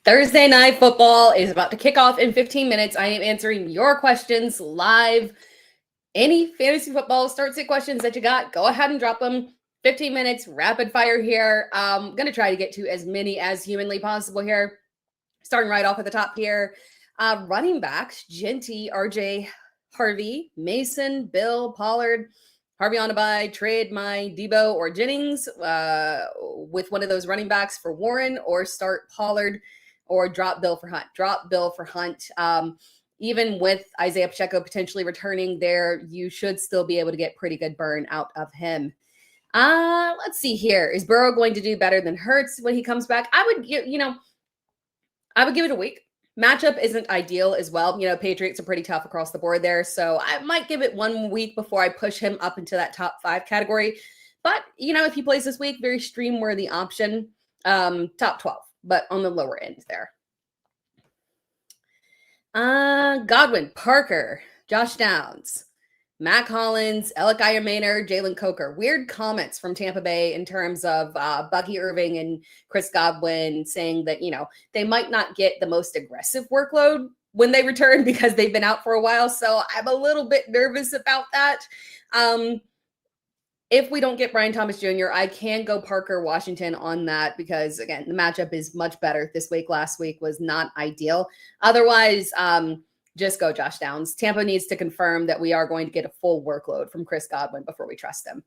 Thursday night football is about to kick off in 15 minutes. I am answering your questions live. Any fantasy football start-sit questions that you got, go ahead and drop them. 15 minutes, rapid fire here. I'm going to try to get to as many as humanly possible here. Starting right off at the top here. Running backs, Genty, RJ, Harvey, Mason, Bill, Pollard. Harvey on a bye, trade my Debo or Jennings with one of those running backs for Warren, or start Pollard, or drop Bill for Hunt. Drop Bill for Hunt. Even with Isaiah Pacheco potentially returning there, you should still be able to get pretty good burn out of him. Let's see here. Is Burrow going to do better than Hurts when he comes back? I would give it a week. Matchup isn't ideal as well. Patriots are pretty tough across the board there. So I might give it 1 week before I push him up into that top 5 category. But, if he plays this week, very stream-worthy option. Top 12, but on the lower end there. Godwin, Parker, Josh Downs, Mac Hollins, Alec Maynard, Jalen Coker. Weird comments from Tampa Bay in terms of Bucky Irving and Chris Godwin saying that, they might not get the most aggressive workload when they return because they've been out for a while. So I'm a little bit nervous about that. If we don't get Brian Thomas Jr., I can go Parker Washington on that because, again, the matchup is much better this week. Last week was not ideal. Otherwise, just go Josh Downs. Tampa needs to confirm that we are going to get a full workload from Chris Godwin before we trust him.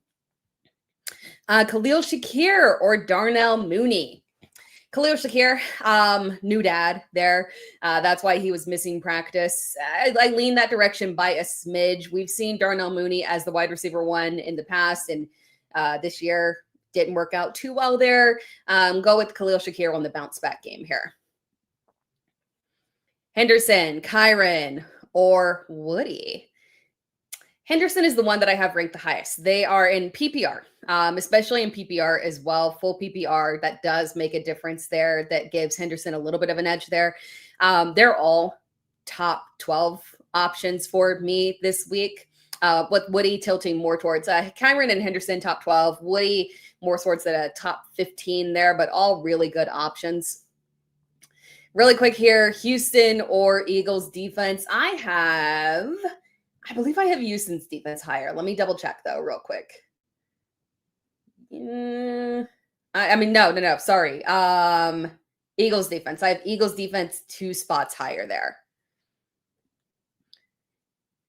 Khalil Shakir or Darnell Mooney. Khalil Shakir, new dad there. That's why he was missing practice. I lean that direction by a smidge. We've seen Darnell Mooney as the wide receiver 1 in the past, and this year didn't work out too well there. Go with Khalil Shakir on the bounce back game here. Henderson, Kyron, or Woody. Henderson is the one that I have ranked the highest. They are in PPR, especially in PPR as well. Full PPR, that does make a difference there. That gives Henderson a little bit of an edge there. They're all top 12 options for me this week, with Woody tilting more towards Kyron and Henderson top 12. Woody more towards the top 15 there, but all really good options. Really quick here, Houston or Eagles defense. I believe I have Houston's defense higher. Let me double check though, real quick. No. Sorry. Eagles defense. I have Eagles defense 2 spots higher there.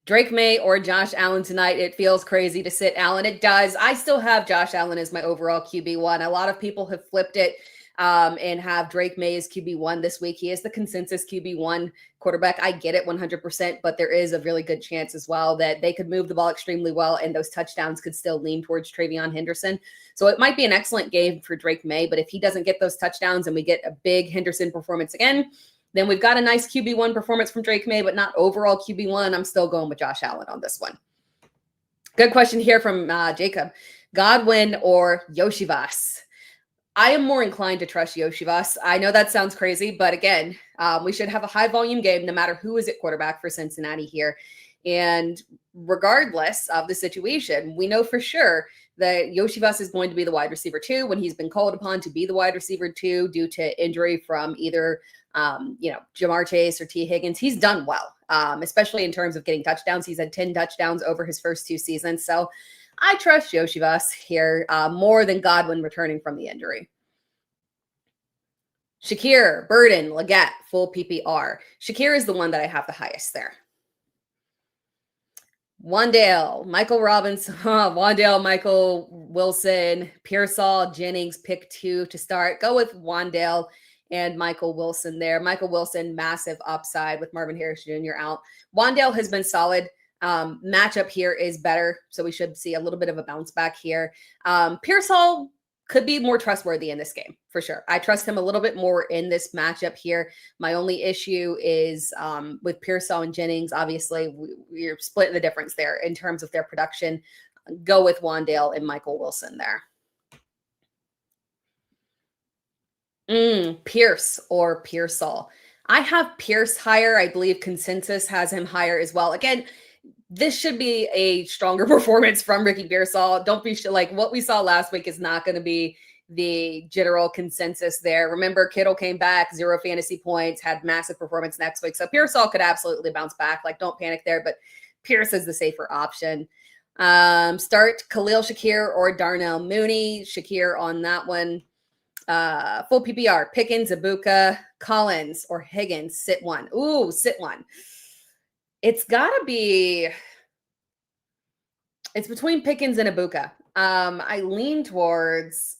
Drake May or Josh Allen tonight. It feels crazy to sit Allen. It does. I still have Josh Allen as my overall QB1. A lot of people have flipped it and have Drake May as QB1 this week. He is the consensus QB1 quarterback. I get it 100%, but there is a really good chance as well that they could move the ball extremely well and those touchdowns could still lean towards Travion Henderson. So it might be an excellent game for Drake May, but if he doesn't get those touchdowns and we get a big Henderson performance again, then we've got a nice QB1 performance from Drake May, but not overall QB1. I'm still going with Josh Allen on this one. Good question here from Jacob. Godwin or Yoshivas? I am more inclined to trust Yoshivas. I know that sounds crazy, but again, we should have a high volume game no matter who is at quarterback for Cincinnati here. And regardless of the situation, we know for sure that Yoshivas is going to be the wide receiver 2 when he's been called upon to be the wide receiver 2 due to injury from either, Jamar Chase or T. Higgins. He's done well, especially in terms of getting touchdowns. He's had 10 touchdowns over his first 2 seasons. So I trust Yoshivas here more than Godwin returning from the injury. Shakir, Burden, Leggett, full PPR. Shakir is the one that I have the highest there. Wandale, Michael Robinson, Wandale, Michael Wilson, Pearsall, Jennings, pick 2 to start. Go with Wandale and Michael Wilson there. Michael Wilson, massive upside with Marvin Harris Jr. out. Wandale has been solid. Matchup here is better, so we should see a little bit of a bounce back here. Pearsall could be more trustworthy in this game, for sure. I trust him a little bit more in this matchup here. My only issue is with Pearsall and Jennings. Obviously, we're splitting the difference there in terms of their production. Go with Wandale and Michael Wilson there. Pierce or Pearsall. I have Pierce higher. I believe consensus has him higher as well. Again, this should be a stronger performance from Ricky Pearsall. Don't be like what we saw last week is not going to be the general consensus there. Remember, Kittle came back, 0 fantasy points, had massive performance next week. So Pearsall could absolutely bounce back. Like, don't panic there, but Pierce is the safer option. Start Khalil Shakir or Darnell Mooney. Shakir on that one. Full PPR, Pickens, Ibuka, Collins, or Higgins. Sit one. Ooh, sit one. It's between Pickens and Ibuka. I lean towards,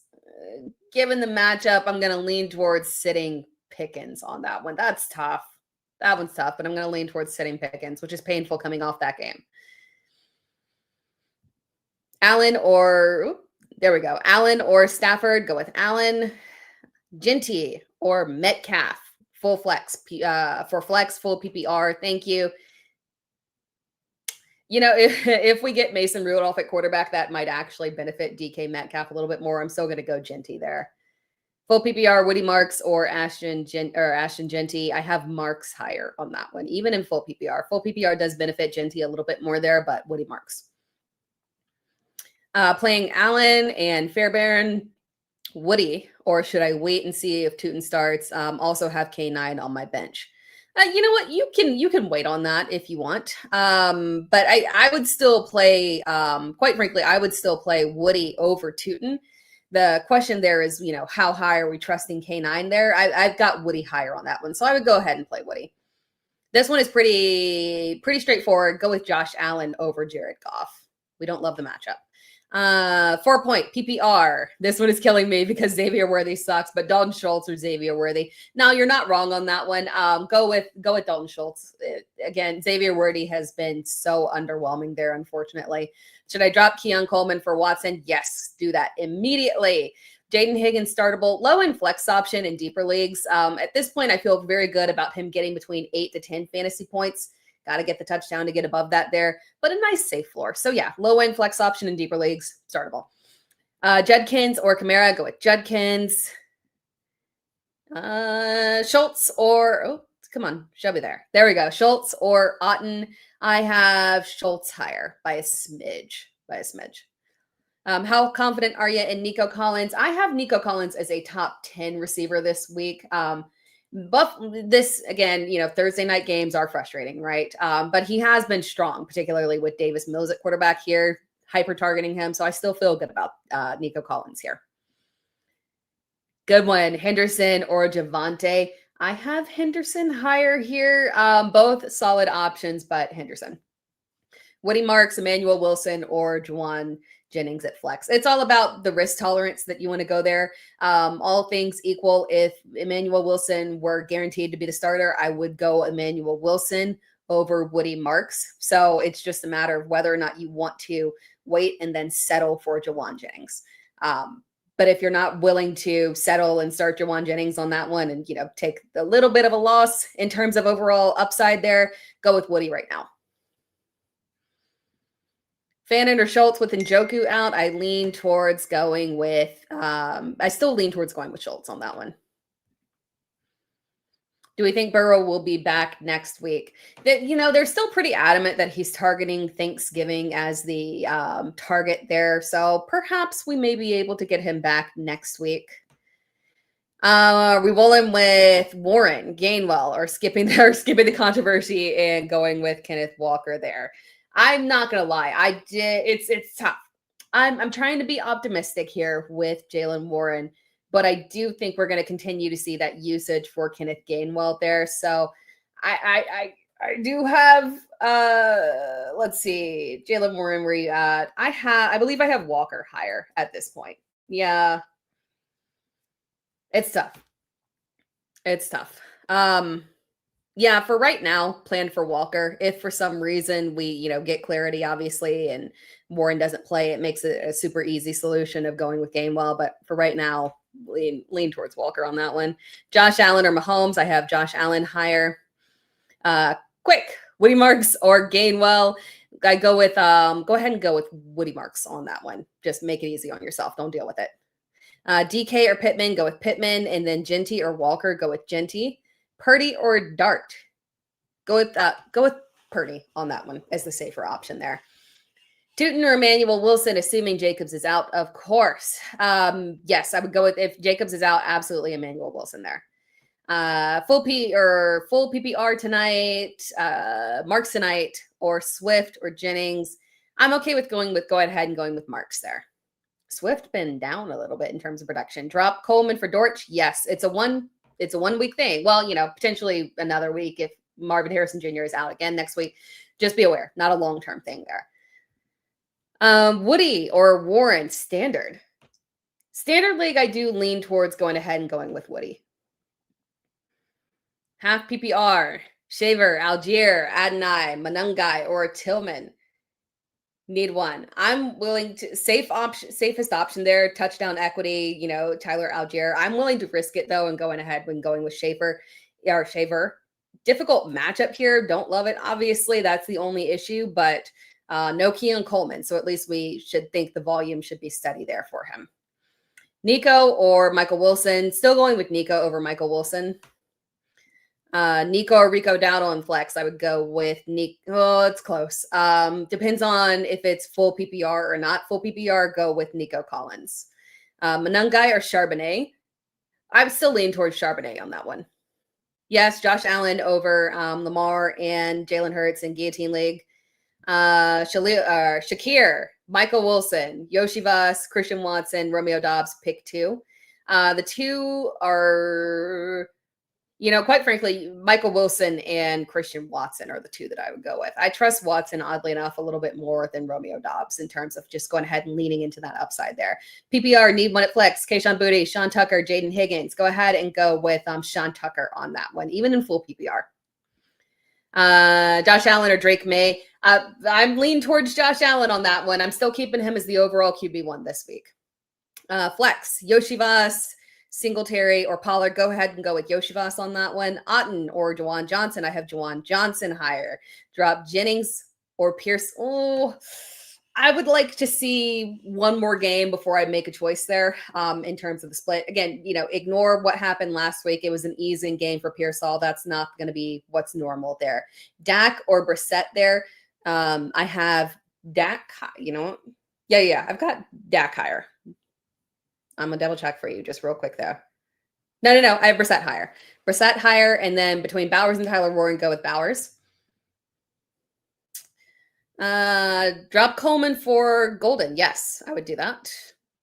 given the matchup, I'm going to lean towards sitting Pickens on that one. That's tough. That one's tough, but I'm going to lean towards sitting Pickens, which is painful coming off that game. Allen or Stafford. Go with Allen. Genty or Metcalf. Full flex. For flex, full PPR. Thank you. If we get Mason Rudolph at quarterback, that might actually benefit DK Metcalf a little bit more. I'm still going to go Genty there. Full PPR, Woody Marks or Ashton Genty. I have Marks higher on that one, even in full PPR. Full PPR does benefit Genty a little bit more there, but Woody Marks. Playing Allen and Fairbairn, Woody, or should I wait and see if Tootin starts? Also have K9 on my bench. You know what? You can wait on that if you want. But I would still play, quite frankly, I would still play Woody over Tootin. The question there is, how high are we trusting K9 there? I've got Woody higher on that one. So I would go ahead and play Woody. This one is pretty straightforward. Go with Josh Allen over Jared Goff. We don't love the matchup. 4-point PPR. This one is killing me because Xavier Worthy sucks, but Dalton Schultz or Xavier Worthy. No, you're not wrong on that one. Go with Dalton Schultz. Again, Xavier Worthy has been so underwhelming there, unfortunately. Should I drop Keon Coleman for Watson? Yes, do that immediately. Jaden Higgins startable, low in flex option in deeper leagues. At this point, I feel very good about him getting between 8 to 10 fantasy points. Got to get the touchdown to get above that there, but a nice safe floor. So yeah, low end flex option in deeper leagues, startable. Judkins or Kamara, go with Judkins. Schultz or, come on, Shelby there. There we go. Schultz or Otten. I have Schultz higher by a smidge. How confident are you in Nico Collins? I have Nico Collins as a top 10 receiver this week. But this, again, Thursday night games are frustrating, right? But he has been strong, particularly with Davis Mills at quarterback here, hyper targeting him. So I still feel good about Nico Collins here. Good one. Henderson or Javonte. I have Henderson higher here. Both solid options, but Henderson. Woody Marks, Emmanuel Wilson, or Juwan Jennings at flex. It's all about the risk tolerance that you want to go there. All things equal, if Emmanuel Wilson were guaranteed to be the starter, I would go Emmanuel Wilson over Woody Marks. So it's just a matter of whether or not you want to wait and then settle for Juwan Jennings. But if you're not willing to settle and start Juwan Jennings on that one and, take a little bit of a loss in terms of overall upside there, go with Woody right now. Fannin or Schultz with Njoku out. I still lean towards going with Schultz on that one. Do we think Burrow will be back next week? They're still pretty adamant that he's targeting Thanksgiving as the target there. So perhaps we may be able to get him back next week. We rolling with Warren, Gainwell, or skipping the controversy and going with Kenneth Walker there. I'm not gonna lie. It's tough. I'm trying to be optimistic here with Jaylen Warren, but I do think we're going to continue to see that usage for Kenneth Gainwell there. So I do have let's see, Jaylen Warren where you at? I believe I have Walker higher at this point. Yeah. It's tough. Yeah, for right now, plan for Walker. If for some reason we, get clarity, obviously, and Warren doesn't play, it makes it a super easy solution of going with Gainwell. But for right now, lean towards Walker on that one. Josh Allen or Mahomes, I have Josh Allen higher. Quick, Woody Marks or Gainwell. I go with go ahead and go with Woody Marks on that one. Just make it easy on yourself. Don't deal with it. DK or Pittman, go with Pittman, and then Genty or Walker, go with Genty. Purdy or Dart, go with Purdy on that one as the safer option there. Tootin or Emmanuel Wilson, assuming Jacobs is out, of course. Yes, I would go with, if Jacobs is out, absolutely Emmanuel Wilson there. Full PPR tonight, Marks tonight, or Swift or Jennings. I'm okay with go ahead and going with Marks there. Swift been down a little bit in terms of production. Drop Coleman for Dortch. Yes, it's a 1 week thing. Well, potentially another week if Marvin Harrison Jr. is out again next week. Just be aware, not a long-term thing there. Woody or Warren, standard. Standard league, I do lean towards going ahead and going with Woody. Half PPR, Shaver, Algier, Adonai, Manungai, or Tillman. Need one. I'm willing to safest option there. Touchdown equity, Tyler Algier. I'm willing to risk it though and going with Shaver. Difficult matchup here. Don't love it. Obviously, that's the only issue, but no Keon Coleman. So at least we should think the volume should be steady there for him. Nico or Michael Wilson. Still going with Nico over Michael Wilson. Nico or Rico Dowdle and flex. I would go with Nico. Oh, it's close. Depends on if it's full PPR or not. Full PPR, go with Nico Collins. Manungai or Charbonnet. I would still lean towards Charbonnet on that one. Yes, Josh Allen over Lamar and Jalen Hurts in Guillotine League. Shakir, Michael Wilson, Yoshivas, Christian Watson, Romeo Dobbs, pick 2. The 2 are, quite frankly, Michael Wilson and Christian Watson are the 2 that I would go with. I trust Watson, oddly enough, a little bit more than Romeo Dobbs in terms of just going ahead and leaning into that upside there. PPR, need one at flex. Kayshawn Boutte, Sean Tucker, Jaden Higgins. Go ahead and go with Sean Tucker on that one, even in full PPR. Josh Allen or Drake May. I'm leaning towards Josh Allen on that one. I'm still keeping him as the overall QB1 this week. Flex, Yoshivas, Singletary, or Pollard. Go ahead and go with Yoshivas on that one. Otten or Juwan Johnson. I have Juwan Johnson higher. Drop Jennings or Pierce. Oh, I would like to see one more game before I make a choice there in terms of the split. Again, ignore what happened last week. It was an easing game for Pearsall. That's not going to be what's normal there. Dak or Brissett there. I have Dak. Yeah, I've got Dak higher. I'm going to double check for you just real quick though. No. I have Brissett higher. Brissett higher, and then between Bowers and Tyler Warren, go with Bowers. Drop Coleman for Golden. Yes, I would do that.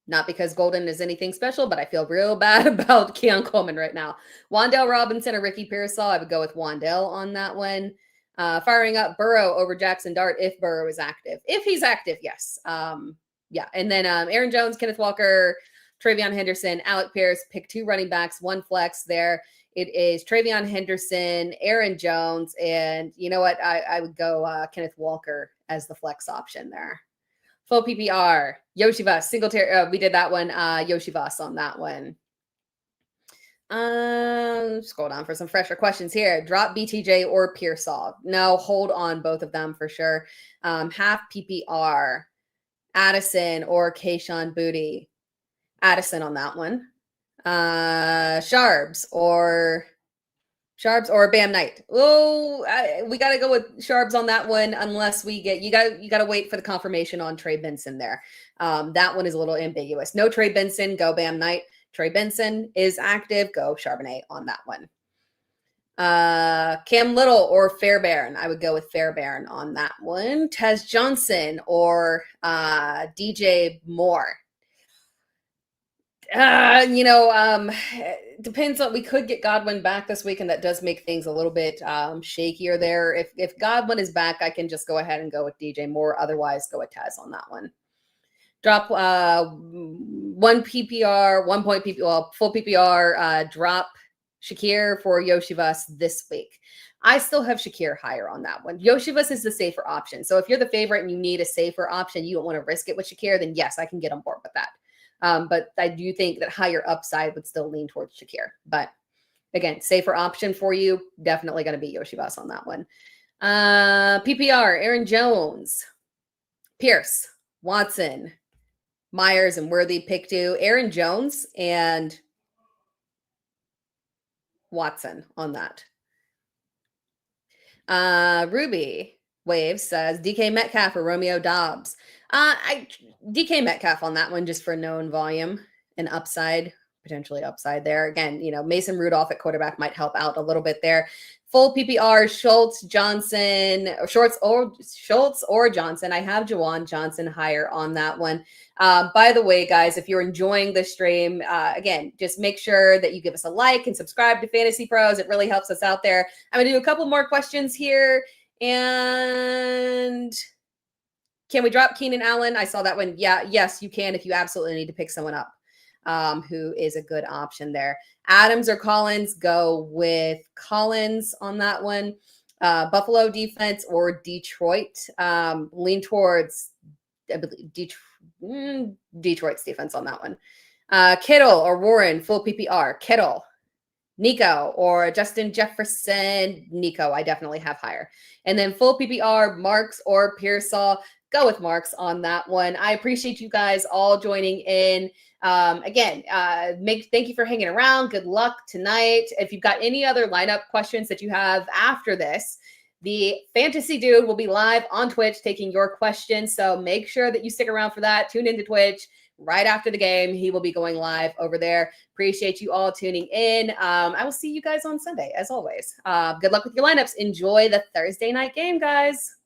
Not because Golden is anything special, but I feel real bad about Keon Coleman right now. Wandale Robinson or Ricky Pearsall. I would go with Wandale on that one. Firing up Burrow over Jackson Dart if Burrow is active. If he's active, yes. Yeah. And then Aaron Jones, Kenneth Walker, Travion Henderson, Alec Pierce. Pick 2 running backs, 1 flex there. It is Travion Henderson, Aaron Jones, and you know what? I would go Kenneth Walker as the flex option there. Full PPR, Yoshivas, Singletary. We did that one. Yoshivas on that one. Scroll down for some fresher questions here. Drop BTJ or Pearsall. No, hold on both of them for sure. Half PPR, Addison or Kayshawn Boutte. Addison on that one. Sharbs or Bam Knight. Oh, we got to go with Sharbs on that one unless we get, you got to wait for the confirmation on Trey Benson there. That one is a little ambiguous. No Trey Benson, go Bam Knight. Trey Benson is active, go Charbonnet on that one. Cam Little or Fairbairn. I would go with Fairbairn on that one. Tez Johnson or DJ Moore. Depends on, we could get Godwin back this week, and that does make things a little bit shakier there. If Godwin is back, I can just go ahead and go with DJ Moore. Otherwise, go with Taz on that one. Drop 1 PPR, 1 point PPR, well, full PPR, drop Shakir for Yoshivas this week. I still have Shakir higher on that one. Yoshivas is the safer option. So if you're the favorite and you need a safer option, you don't want to risk it with Shakir, then yes, I can get on board with that. But I do think that higher upside would still lean towards Shakir. But again, safer option for you, definitely going to be Yoshivas on that one. PPR, Aaron Jones, Pierce, Watson, Myers, and Worthy pick 2. Aaron Jones and Watson on that. Ruby, Waves says DK Metcalf or Romeo Dobbs. DK Metcalf on that one just for known volume and upside, potentially upside there. Again, Mason Rudolph at quarterback might help out a little bit there. Full PPR, Schultz, Johnson, or Schultz or Johnson. I have Jawan Johnson higher on that one. By the way, guys, if you're enjoying the stream, again, just make sure that you give us a like and subscribe to Fantasy Pros. It really helps us out there. I'm going to do a couple more questions here. And can we drop Keenan Allen? I saw that one. Yeah, yes, you can if you absolutely need to pick someone up who is a good option there. Adams or Collins, go with Collins on that one. Buffalo defense or Detroit. Lean towards Detroit's defense on that one. Kittle or Warren, full PPR. Kittle. Nico or Justin Jefferson. Nico, I definitely have higher. And then full PPR, Marks or Pearsall. Go with Marks on that one. I appreciate you guys all joining in. Again, thank you for hanging around. Good luck tonight. If you've got any other lineup questions that you have after this, the Fantasy Dude will be live on Twitch taking your questions. So make sure that you stick around for that. Tune into Twitch right after the game. He will be going live over there. Appreciate you all tuning in. I will see you guys on Sunday, as always. Good luck with your lineups. Enjoy the Thursday night game, guys.